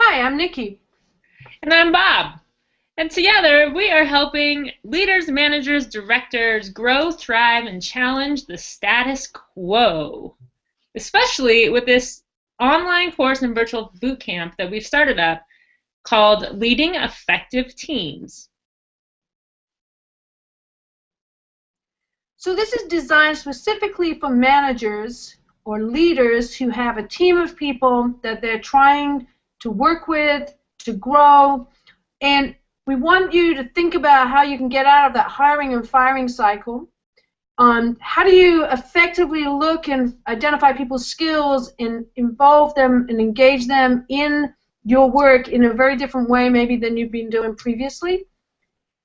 Hi, I'm Nikki. And I'm Bob. And together we are helping leaders, managers, directors grow, thrive, and challenge the status quo, especially with this online course and virtual boot camp that we've started up called Leading Effective Teams. So this is designed specifically for managers or leaders who have a team of people that they're trying to work with, to grow, and we want you to think about how you can get out of that hiring and firing cycle. How do you effectively look and identify people's skills and involve them and engage them in your work in a very different way maybe than you've been doing previously?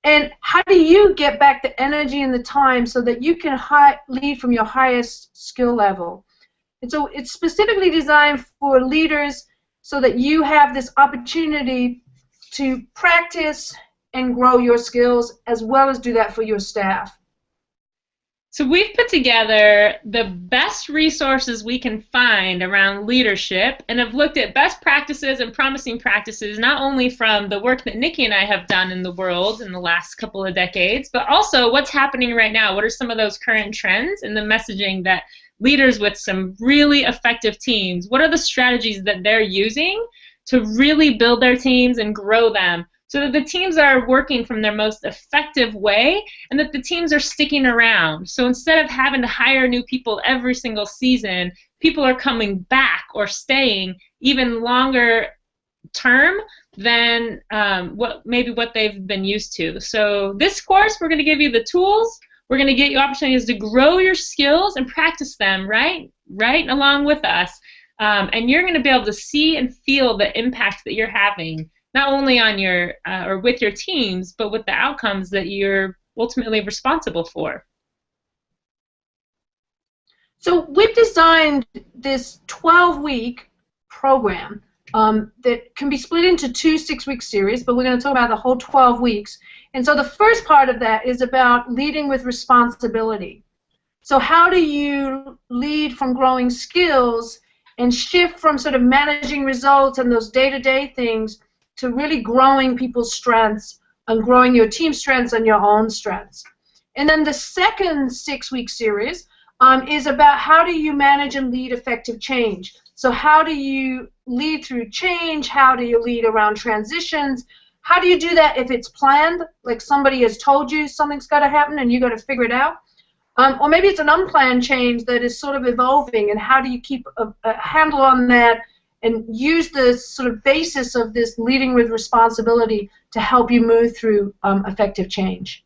And how do you get back the energy and the time so that you can lead from your highest skill level? And so it's specifically designed for leaders so that you have this opportunity to practice and grow your skills as well as do that for your staff. So we've put together the best resources we can find around leadership and have looked at best practices and promising practices not only from the work that Nikki and I have done in the world in the last couple of decades, but also what's happening right now. What are some of those current trends and the messaging that leaders with some really effective teams, what are the strategies that they're using to really build their teams and grow them so that the teams are working from their most effective way and that the teams are sticking around. So instead of having to hire new people every single season, people are coming back or staying even longer term than what they've been used to. So this course, we're going to give you the tools. We're going to get you opportunities to grow your skills and practice them right along with us. And you're going to be able to see and feel the impact that you're having, not only on your or with your teams, but with the outcomes that you're ultimately responsible for. So we've designed this 12-week program that can be split into two 6-week series, but we're going to talk about the whole 12 weeks. And so the first part of that is about leading with responsibility. So how do you lead from growing skills and shift from sort of managing results and those day-to-day things to really growing people's strengths and growing your team strengths and your own strengths. And then the second 6-week series is about how do you manage and lead effective change. So how do you lead through change? How do you lead around transitions? How do you do that if it's planned, like somebody has told you something's got to happen and you got to figure it out? Or maybe it's an unplanned change that is sort of evolving, and how do you keep a handle on that and use the sort of basis of this leading with responsibility to help you move through effective change?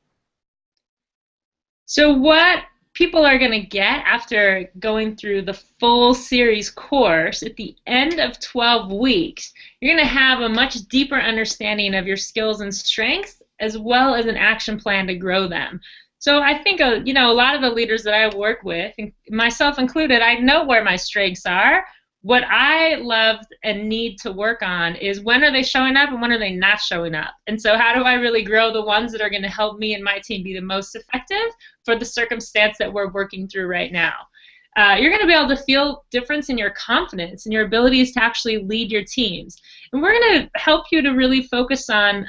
So what people are going to get after going through the full series course at the end of 12 weeks, you're going to have a much deeper understanding of your skills and strengths as well as an action plan to grow them. So I think a lot of the leaders that I work with, myself included, I know where my strengths are. What I love and need to work on is when are they showing up and when are they not showing up. And so how do I really grow the ones that are going to help me and my team be the most effective for the circumstance that we're working through right now. You're going to be able to feel difference in your confidence and your abilities to actually lead your teams. And we're going to help you to really focus on,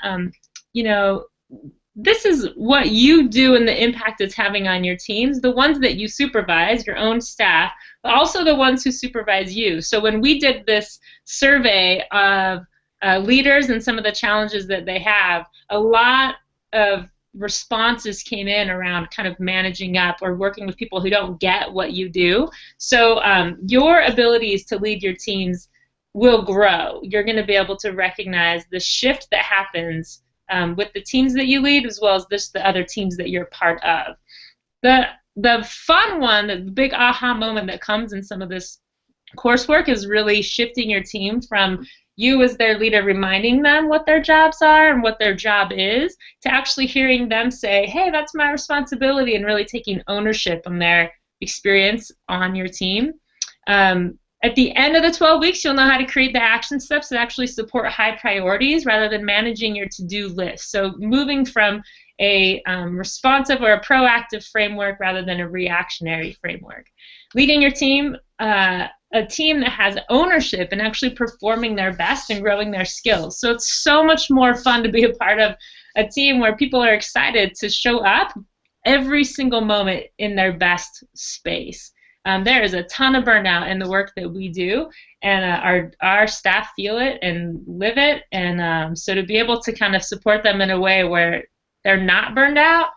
this is what you do and the impact it's having on your teams, the ones that you supervise, your own staff, but also the ones who supervise you. So when we did this survey of leaders and some of the challenges that they have, a lot of responses came in around kind of managing up or working with people who don't get what you do. So your abilities to lead your teams will grow. You're going to be able to recognize the shift that happens with the teams that you lead as well as the other teams that you're part of. The fun one, the big aha moment that comes in some of this coursework is really shifting your team from you as their leader reminding them what their jobs are and what their job is to actually hearing them say, hey, that's my responsibility, and really taking ownership on their experience on your team. At the end of the 12 weeks, you'll know how to create the action steps that actually support high priorities rather than managing your to-do list. So moving from a responsive or a proactive framework rather than a reactionary framework. Leading your team a team that has ownership and actually performing their best and growing their skills. So it's so much more fun to be a part of a team where people are excited to show up every single moment in their best space. There is a ton of burnout in the work that we do, and our staff feel it and live it, and so to be able to kind of support them in a way where they're not burned out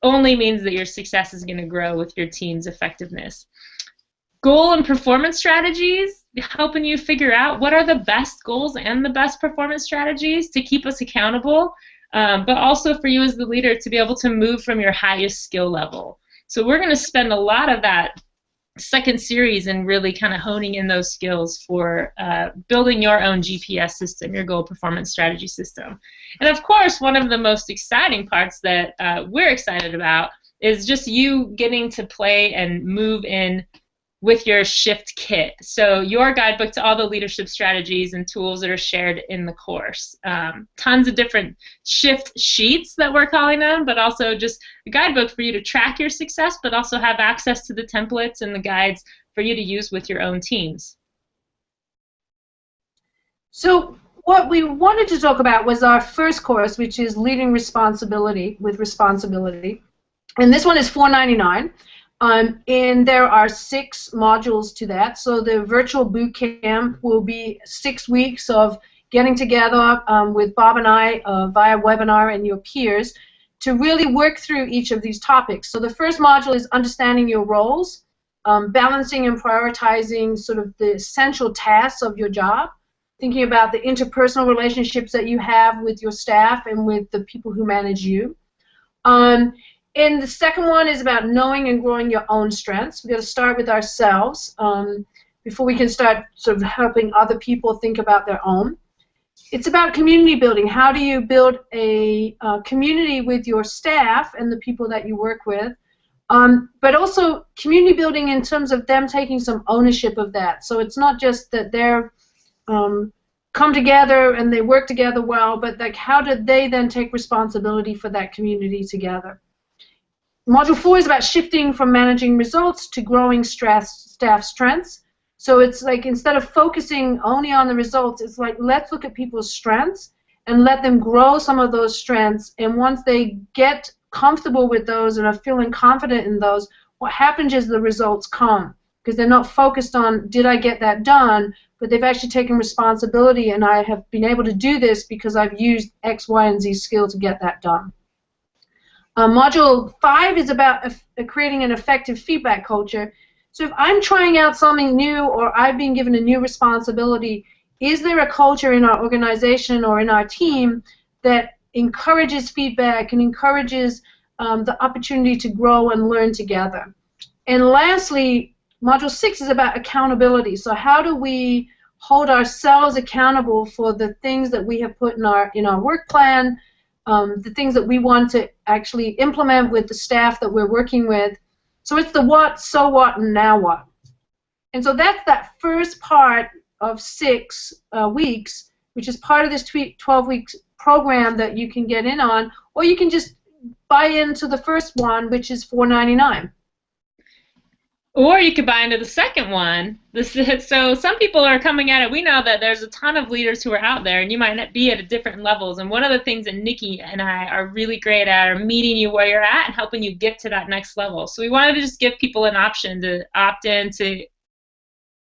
only means that your success is going to grow with your team's effectiveness. Goal and performance strategies, helping you figure out what are the best goals and the best performance strategies to keep us accountable, but also for you as the leader to be able to move from your highest skill level. So we're going to spend a lot of that second series in really kind of honing in those skills for building your own GPS system, your goal performance strategy system. And of course, one of the most exciting parts that we're excited about is just you getting to play and move in with your shift kit. So your guidebook to all the leadership strategies and tools that are shared in the course. Tons of different shift sheets that we're calling them, but also just a guidebook for you to track your success, but also have access to the templates and the guides for you to use with your own teams. So what we wanted to talk about was our first course, which is Leading Responsibility with Responsibility. And this one is $4.99. And there are 6 modules to that. So the virtual boot camp will be 6 weeks of getting together with Bob and I via webinar and your peers to really work through each of these topics. So the first module is understanding your roles, balancing and prioritizing sort of the essential tasks of your job, thinking about the interpersonal relationships that you have with your staff and with the people who manage you. And the second one is about knowing and growing your own strengths. We've got to start with ourselves before we can start sort of helping other people think about their own. It's about community building. How do you build a community with your staff and the people that you work with? But also community building in terms of them taking some ownership of that. So it's not just that they're come together and they work together well, but like how do they then take responsibility for that community together? Module 4 is about shifting from managing results to growing staff strengths. So it's like instead of focusing only on the results, it's like let's look at people's strengths and let them grow some of those strengths. And once they get comfortable with those and are feeling confident in those, what happens is the results come because they're not focused on did I get that done, but they've actually taken responsibility and I have been able to do this because I've used X, Y, and Z skill to get that done. Module 5 is about creating an effective feedback culture. So if I'm trying out something new or I've been given a new responsibility, is there a culture in our organization or in our team that encourages feedback and encourages the opportunity to grow and learn together? And lastly, Module 6 is about accountability. So how do we hold ourselves accountable for the things that we have put in our work plan, the things that we want to actually implement with the staff that we're working with. So it's the what, so what, and now what. And so that's that first part of 6 weeks, which is part of this 12-week program that you can get in on, or you can just buy into the first one, which is $4.99. Or you could buy into the second one. So some people are coming at it. We know that there's a ton of leaders who are out there, and you might not be at different levels. And one of the things that Nikki and I are really great at are meeting you where you're at and helping you get to that next level. So we wanted to just give people an option to opt in to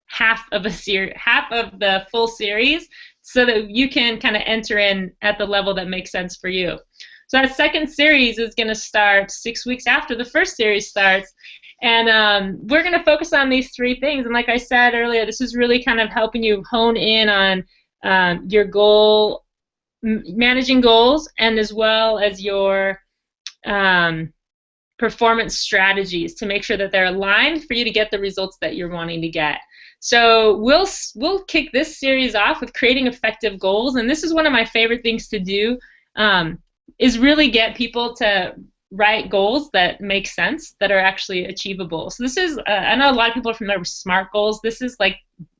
half of the full series, so that you can kind of enter in at the level that makes sense for you. So that second series is going to start 6 weeks after the first series starts. And we're going to focus on these 3 things. And like I said earlier, this is really kind of helping you hone in on your goal, managing goals, and as well as your performance strategies to make sure that they're aligned for you to get the results that you're wanting to get. So we'll kick this series off with creating effective goals. And this is one of my favorite things to do, is really get people to write goals that make sense, that are actually achievable. So this is, I know a lot of people are familiar with SMART goals. This is like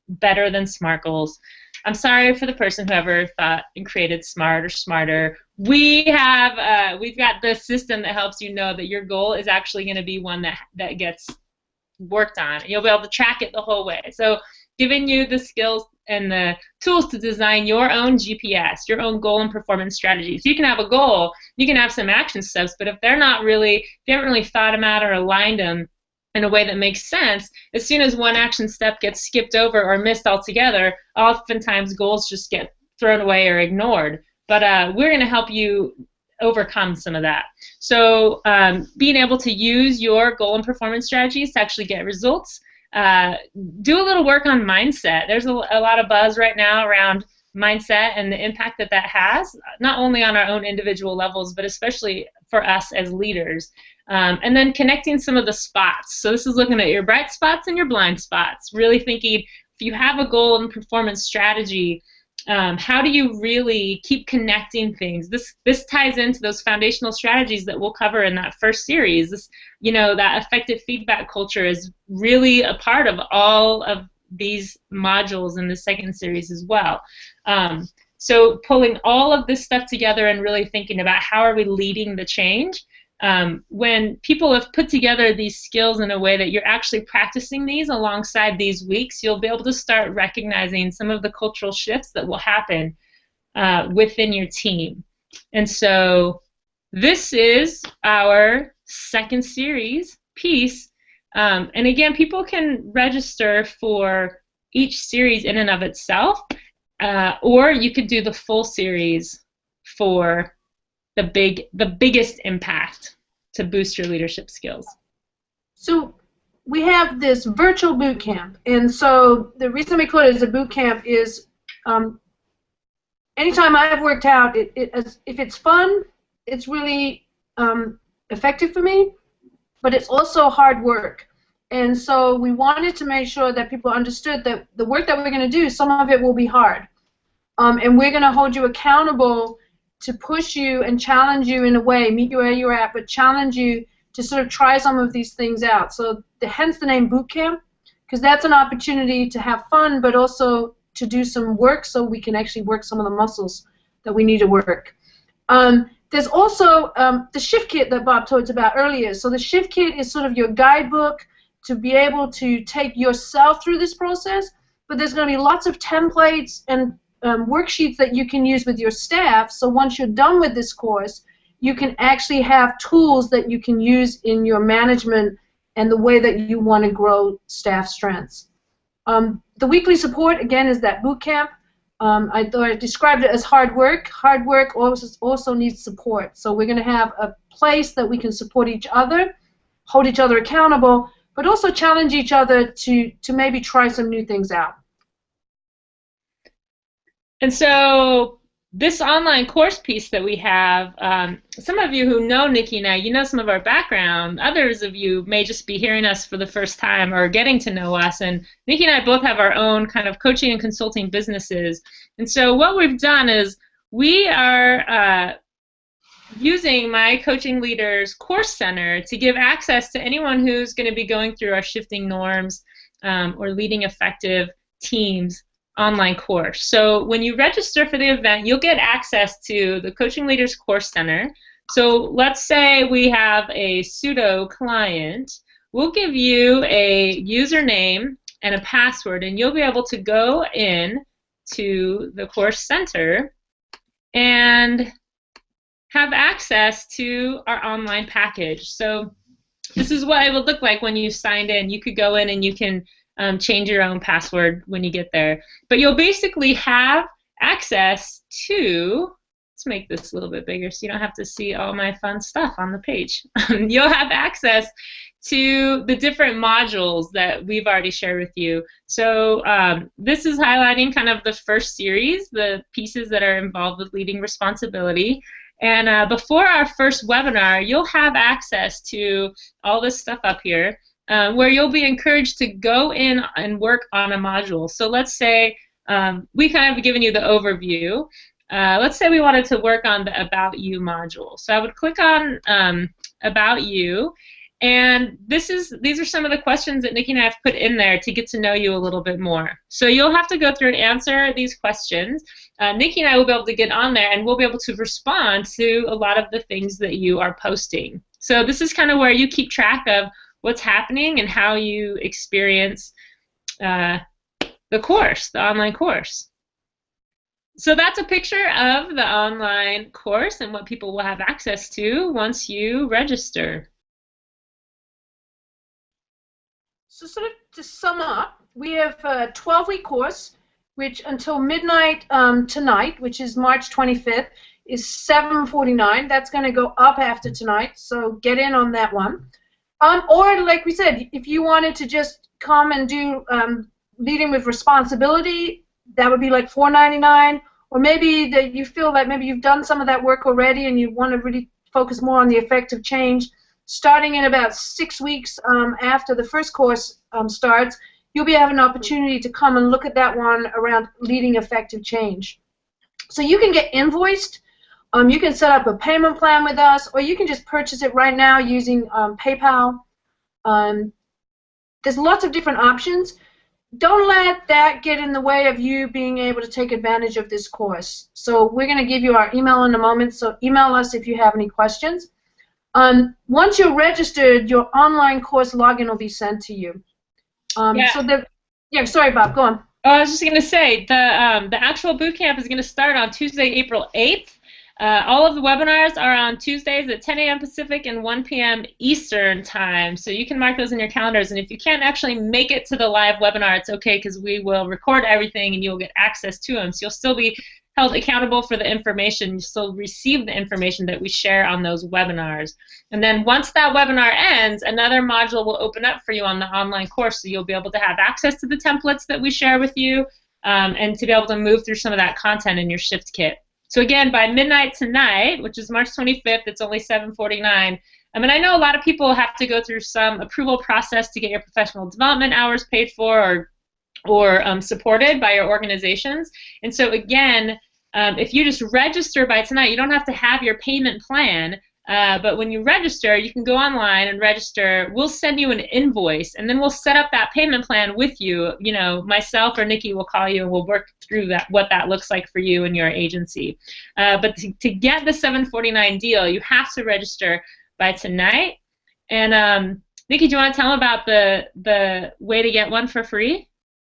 better than SMART goals. I'm sorry for the person who ever thought and created SMART or SMARTer. We've got the system that helps you know that your goal is actually going to be one that gets worked on. You'll be able to track it the whole way. So giving you the skills and the tools to design your own GPS, your own goal and performance strategies. You can have a goal, you can have some action steps, but if they're not really, if you haven't really thought them out or aligned them in a way that makes sense, as soon as one action step gets skipped over or missed altogether, oftentimes goals just get thrown away or ignored. But we're going to help you overcome some of that. So being able to use your goal and performance strategies to actually get results. Do a little work on mindset. There's a lot of buzz right now around mindset and the impact that that has, not only on our own individual levels, but especially for us as leaders. And then connecting some of the spots. So this is looking at your bright spots and your blind spots, really thinking if you have a goal and performance strategy, how do you really keep connecting things? This ties into those foundational strategies that we'll cover in that first series. This, that effective feedback culture is really a part of all of these modules in the second series as well. So pulling all of this stuff together and really thinking about how are we leading the change. When people have put together these skills in a way that you're actually practicing these alongside these weeks, you'll be able to start recognizing some of the cultural shifts that will happen within your team. And so this is our second series piece. And again, people can register for each series in and of itself, or you could do the full series for the biggest impact to boost your leadership skills. So we have this virtual boot camp, and so the reason we call it as a boot camp is anytime I've worked out, if it's fun, it's really effective for me, but it's also hard work. And so we wanted to make sure that people understood that the work that we're going to do, some of it will be hard, and we're going to hold you accountable to push you and challenge you in a way, meet you where you're at, but challenge you to sort of try some of these things out. So hence the name Bootcamp, because that's an opportunity to have fun, but also to do some work so we can actually work some of the muscles that we need to work. There's also the Shift Kit that Bob talked about earlier. So the Shift Kit is sort of your guidebook to be able to take yourself through this process, but there's going to be lots of templates and worksheets that you can use with your staff, so once you're done with this course, you can actually have tools that you can use in your management and the way that you want to grow staff strengths. The weekly support, again, is that boot camp. I described it as hard work. Hard work also needs support, so we're going to have a place that we can support each other, hold each other accountable, but also challenge each other to maybe try some new things out. And so this online course piece that we have, some of you who know Nikki and I, you know some of our background. Others of you may just be hearing us for the first time or getting to know us. And Nikki and I both have our own kind of coaching and consulting businesses. And so what we've done is we are using my Coaching Leaders Course Center to give access to anyone who's going to be going through our Shifting Norms or Leading Effective Teams online course. So when you register for the event, you'll get access to the Coaching Leaders Course Center. So let's say we have a pseudo client. We'll give you a username and a password, and you'll be able to go in to the Course Center and have access to our online package. So this is what it would look like when you signed in. You could go in and you can change your own password when you get there. But you'll basically have access to, let's make this a little bit bigger so you don't have to see all my fun stuff on the page. You'll have access to the different modules that we've already shared with you. So this is highlighting kind of the first series, the pieces that are involved with leading responsibility. And before our first webinar, you'll have access to all this stuff up here. Where you'll be encouraged to go in and work on a module. So let's say we kind of given you the overview. Let's say we wanted to work on the About You module. So I would click on About You, and these are some of the questions that Nikki and I have put in there to get to know you a little bit more. So you'll have to go through and answer these questions. Nikki and I will be able to get on there, and we'll be able to respond to a lot of the things that you are posting. So this is kind of where you keep track of what's happening and how you experience the course, the online course. So that's a picture of the online course and what people will have access to once you register. So sort of to sum up, we have a 12-week course, which until midnight tonight, which is March 25th, is $749. That's going to go up after tonight, so get in on that one. Or, like we said, if you wanted to just come and do leading with responsibility, that would be like $499. Or maybe that you feel that maybe you've done some of that work already and you want to really focus more on the effective change. Starting in about 6 weeks after the first course starts, you'll be having an opportunity to come and look at that one around leading effective change. So you can get invoiced, you can set up a payment plan with us, or you can just purchase it right now using PayPal. There's lots of different options. Don't let that get in the way of you being able to take advantage of this course. So we're going to give you our email in a moment, so email us if you have any questions. Once you're registered, your online course login will be sent to you. Sorry, Bob, go on. Oh, I was just going to say, the actual boot camp is going to start on Tuesday, April 8th. All of the webinars are on Tuesdays at 10 a.m. Pacific and 1 p.m. Eastern time, so you can mark those in your calendars. And if you can't actually make it to the live webinar, it's okay, because we will record everything and you'll get access to them. So you'll still be held accountable for the information. You still receive the information that we share on those webinars. And then once that webinar ends, another module will open up for you on the online course, so you'll be able to have access to the templates that we share with you and to be able to move through some of that content in your shift kit. So again, by midnight tonight, which is March 25th, it's only $749. I mean, I know a lot of people have to go through some approval process to get your professional development hours paid for or supported by your organizations. And so again, if you just register by tonight, you don't have to have your payment plan. But when you register, you can go online and register. We'll send you an invoice, and then we'll set up that payment plan with you. You know, myself or Nikki will call you, and we'll work through that, what that looks like for you and your agency. But to get the $749 deal, you have to register by tonight. And Nikki, do you want to tell them about the way to get one for free?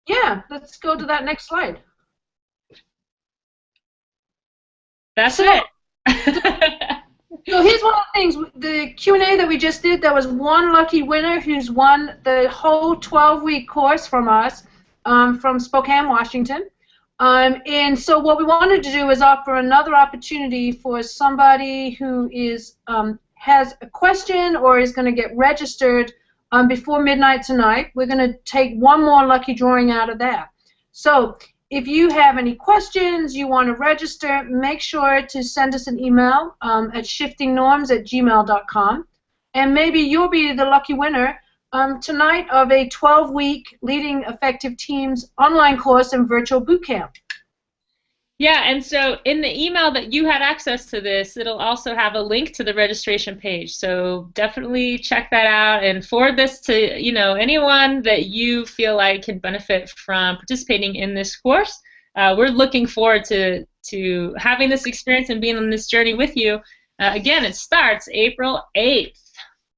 Yeah, let's go to that next slide. That's it. So here's one of the things, the Q&A that we just did, there was one lucky winner who's won the whole 12-week course from us from Spokane, Washington. And so what we wanted to do is offer another opportunity for somebody who is has a question or is going to get registered before midnight tonight. We're going to take one more lucky drawing out of that. So if you have any questions, you want to register, make sure to send us an email at shiftingnorms@gmail.com, and maybe you'll be the lucky winner tonight of a 12-week Leading Effective Teams online course and virtual bootcamp. Yeah, and so in the email that you had access to this, it'll also have a link to the registration page. So definitely check that out and forward this to, you know, anyone that you feel like can benefit from participating in this course. We're looking forward to having this experience and being on this journey with you. Again, it starts April 8th.